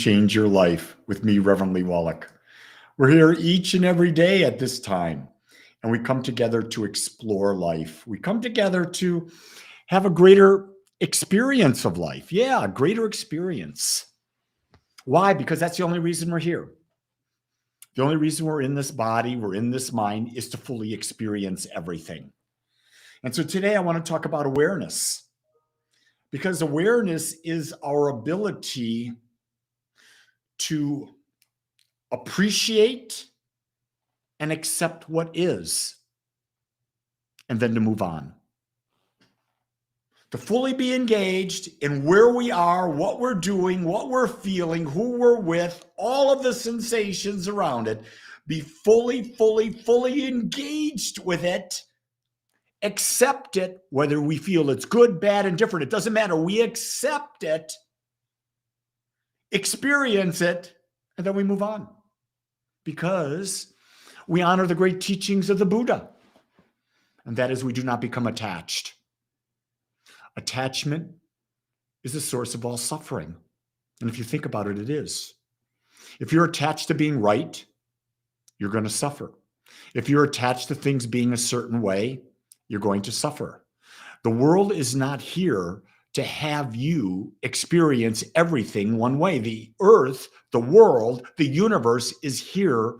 Change Your Life with me, Reverend Wolak. We're here each and every day at this time, and we come together to explore life. We come together to have a greater experience of life. Yeah, a greater experience. Why? Because that's the only reason we're here. The only reason we're in this body, we're in this mind, is to fully experience everything. And so today I want to talk about awareness, because awareness is our ability to appreciate and accept what is, and then to move on. To fully be engaged in where we are, what we're doing, what we're feeling, who we're with, all of the sensations around it, be fully engaged with it, accept it, whether we feel it's good, bad, and different. It doesn't matter. We accept it, experience it, and then we move on. Because we honor the great teachings of the Buddha. And that is, we do not become attached. Attachment is the source of all suffering. And if you think about it, it is. If you're attached to being right, you're going to suffer. If you're attached to things being a certain way, you're going to suffer. The world is not here to have you experience everything one way. The earth, the world, the universe is here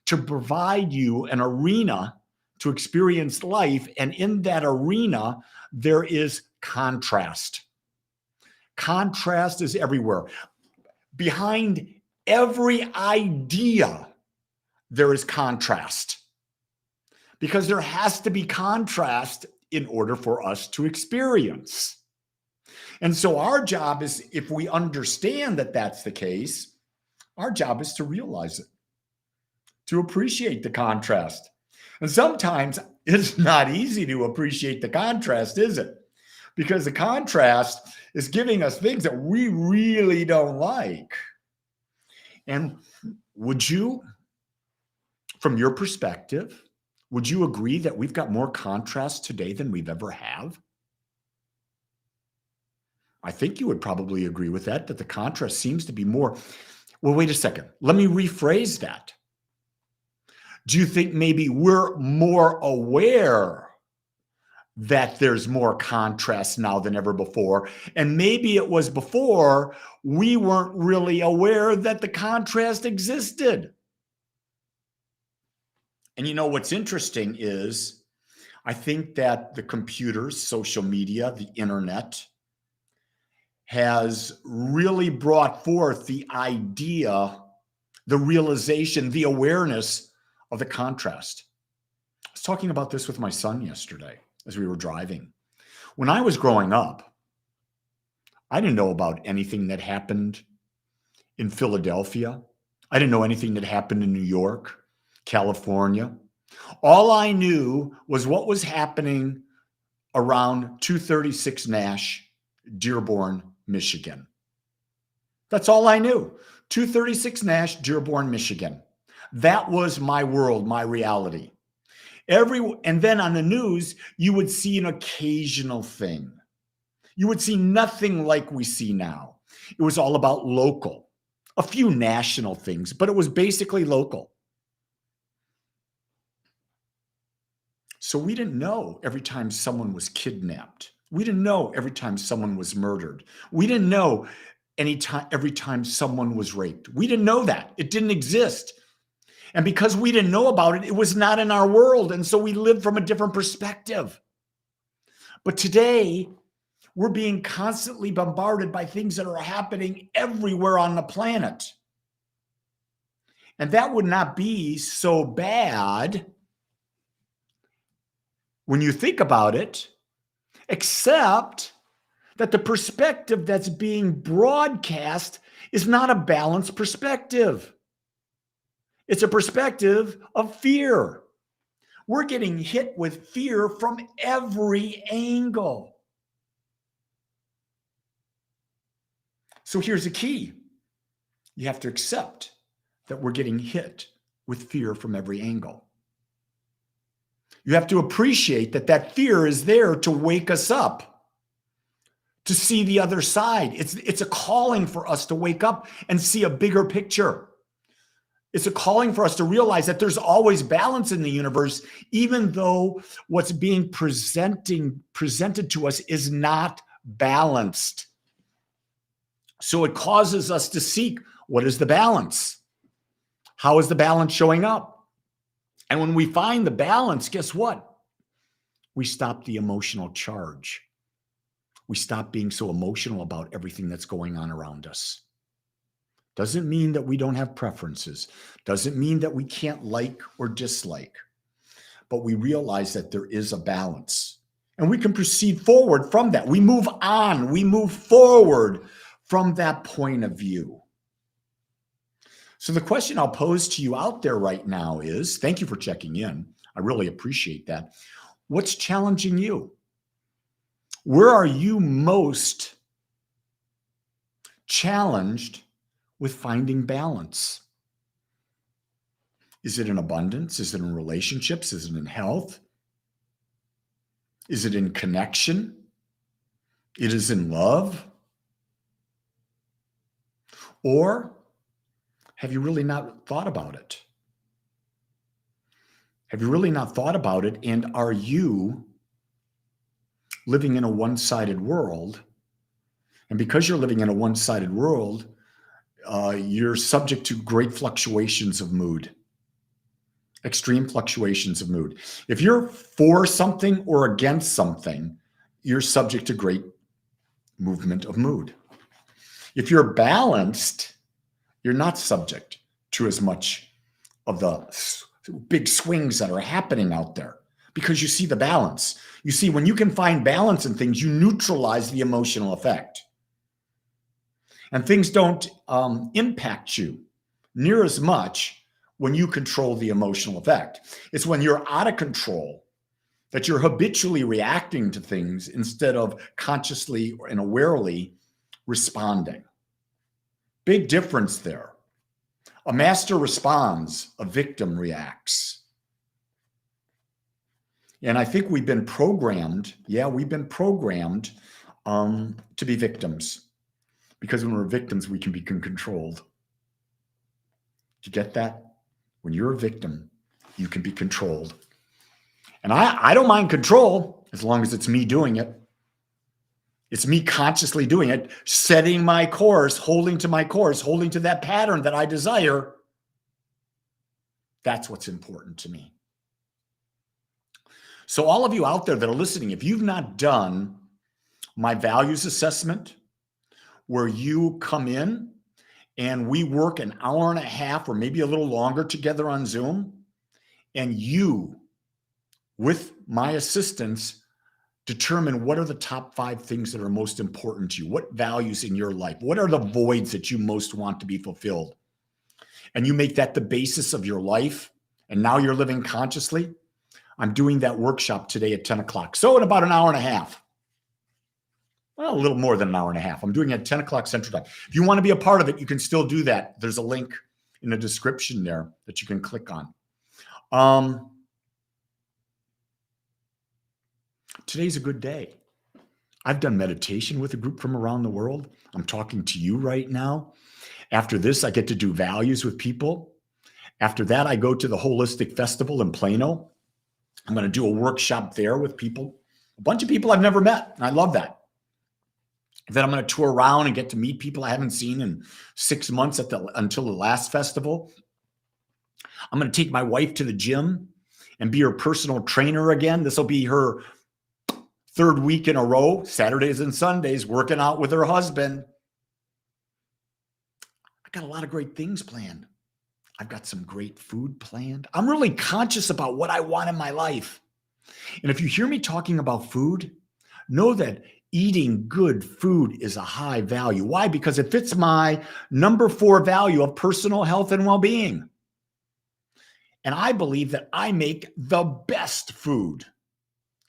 to provide you an arena to experience life. And in that arena, there is contrast. Contrast is everywhere. Behind every idea, there is contrast. Because there has to be contrast in order for us to experience. And so our job is, if we understand that that's the case, our job is to realize it, to appreciate the contrast. And sometimes it's not easy to appreciate the contrast, is it? Because the contrast is giving us things that we really don't like. And would you, from your perspective, would you agree that we've got more contrast today than we've ever have? I think you would probably agree with that the contrast seems to be more. Well, wait a second. Let me rephrase that. Do you think maybe we're more aware that there's more contrast now than ever before? And maybe it was before we weren't really aware that the contrast existed. And you know what's interesting is, I think that the computers, social media, the internet has really brought forth the idea, the realization, the awareness of the contrast. I was talking about this with my son yesterday as we were driving. When I was growing up, I didn't know about anything that happened in Philadelphia. I didn't know anything that happened in New York, California. All I knew was what was happening around 236 Nash, Dearborn, Michigan. That's all I knew. 236 Nash, Dearborn, Michigan. That was my world, my reality. And then on the news, you would see an occasional thing. You would see nothing like we see now. It was all about local, a few national things, but it was basically local. So we didn't know every time someone was kidnapped. We didn't know every time someone was murdered. We didn't know every time someone was raped. We didn't know that. It didn't exist. And because we didn't know about it, it was not in our world. And so we lived from a different perspective. But today, we're being constantly bombarded by things that are happening everywhere on the planet. And that would not be so bad when you think about it, except that the perspective that's being broadcast is not a balanced perspective. It's a perspective of fear. We're getting hit with fear from every angle. So here's the key. You have to accept that we're getting hit with fear from every angle. You have to appreciate that that fear is there to wake us up, to see the other side. It's a calling for us to wake up and see a bigger picture. It's a calling for us to realize that there's always balance in the universe, even though what's being presented to us is not balanced. So it causes us to seek, what is the balance? How is the balance showing up? And when we find the balance, guess what? We stop the emotional charge. We stop being so emotional about everything that's going on around us. Doesn't mean that we don't have preferences. Doesn't mean that we can't like or dislike. But we realize that there is a balance. And we can proceed forward from that. We move on. We move forward from that point of view. So the question I'll pose to you out there right now is, thank you for checking in. I really appreciate that. What's challenging you? Where are you most challenged with finding balance? Is it in abundance? Is it in relationships? Is it in health? Is it in connection? It is in love? Or have you really not thought about it? Have you really not thought about it? And are you living in a one-sided world? And because you're living in a one-sided world, you're subject to great fluctuations of mood, extreme fluctuations of mood. If you're for something or against something, you're subject to great movement of mood. If you're balanced, you're not subject to as much of the big swings that are happening out there because you see the balance. You see, when you can find balance in things, you neutralize the emotional effect. And things don't impact you near as much when you control the emotional effect. It's when you're out of control that you're habitually reacting to things instead of consciously and awarely responding. Big difference there. A master responds, a victim reacts. And I think we've been programmed, to be victims. Because when we're victims, we can be controlled. Do you get that? When you're a victim, you can be controlled. And I don't mind control as long as it's me doing it. It's me consciously doing it, setting my course, holding to my course, holding to that pattern that I desire. That's what's important to me. So all of you out there that are listening, if you've not done my values assessment, where you come in and we work an hour and a half or maybe a little longer together on Zoom, and you, with my assistance, determine what are the top 5 things that are most important to you. What values in your life? What are the voids that you most want to be fulfilled? And you make that the basis of your life. And now you're living consciously. I'm doing that workshop today at 10 o'clock. So in about an hour and a half. Well, a little more than an hour and a half. I'm doing it at 10 o'clock Central Time. If you want to be a part of it, you can still do that. There's a link in the description there that you can click on. Today's a good day. I've done meditation with a group from around the world. I'm talking to you right now. After this, I get to do values with people. After that, I go to the Holistic Festival in Plano. I'm going to do a workshop there with people, a bunch of people I've never met. And I love that. Then I'm going to tour around and get to meet people I haven't seen in 6 months until the last festival. I'm going to take my wife to the gym and be her personal trainer again. This will be her 3rd week in a row, Saturdays and Sundays, working out with her husband. I got a lot of great things planned. I've got some great food planned. I'm really conscious about what I want in my life. And if you hear me talking about food, know that eating good food is a high value. Why? Because it fits my number 4 value of personal health and well-being. And I believe that I make the best food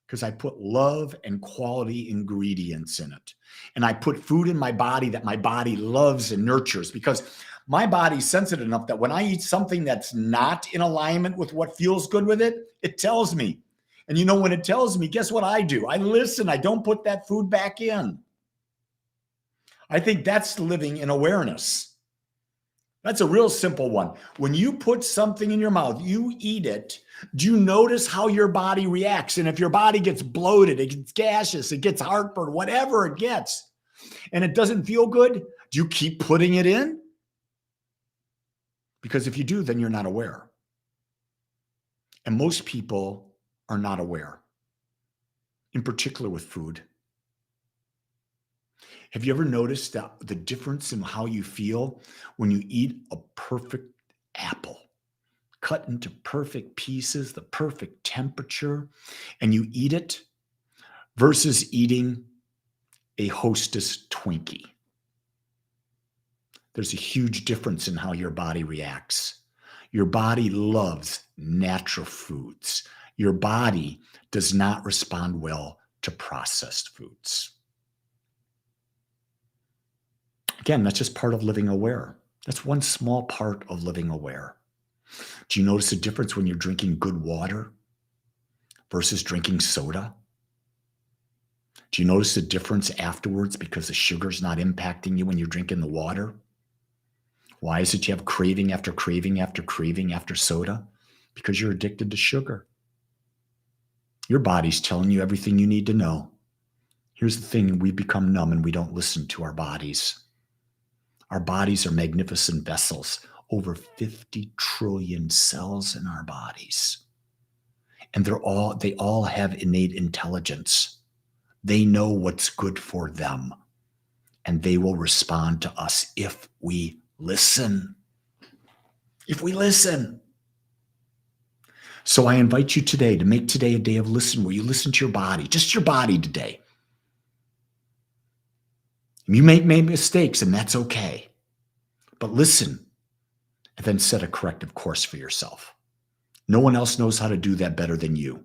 because I put love and quality ingredients in it. And I put food in my body that my body loves and nurtures, because my body's sensitive enough that when I eat something that's not in alignment with what feels good with it, it tells me. And you know, when it tells me, guess what I do? I listen. I don't put that food back in. I think that's living in awareness. That's a real simple one. When you put something in your mouth, you eat it, do you notice how your body reacts? And if your body gets bloated, it gets gaseous, it gets heartburn, whatever it gets, and it doesn't feel good, do you keep putting it in? Because if you do, then you're not aware. And most people are not aware, in particular with food. Have you ever noticed that the difference in how you feel when you eat a perfect apple, cut into perfect pieces, the perfect temperature, and you eat it versus eating a Hostess Twinkie? There's a huge difference in how your body reacts. Your body loves natural foods. Your body does not respond well to processed foods. Again, that's just part of living aware. That's one small part of living aware. Do you notice a difference when you're drinking good water versus drinking soda? Do you notice the difference afterwards because the sugar's not impacting you when you're drinking the water? Why is it you have craving after craving after craving after soda? Because you're addicted to sugar. Your body's telling you everything you need to know. Here's the thing, we become numb and we don't listen to our bodies. Our bodies are magnificent vessels, over 50 trillion cells in our bodies. And they all have innate intelligence. They know what's good for them. And they will respond to us if we listen. If we listen. So I invite you today to make today a day of listen, where you listen to your body, just your body today. You make mistakes, and that's okay. But listen, and then set a corrective course for yourself. No one else knows how to do that better than you.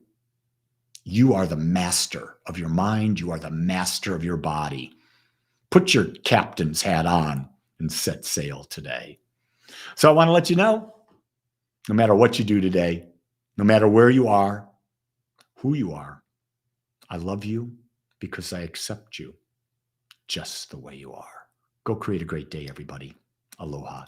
You are the master of your mind. You are the master of your body. Put your captain's hat on and set sail today. So I want to let you know, no matter what you do today, no matter where you are, who you are, I love you because I accept you just the way you are. Go create a great day, everybody. Aloha.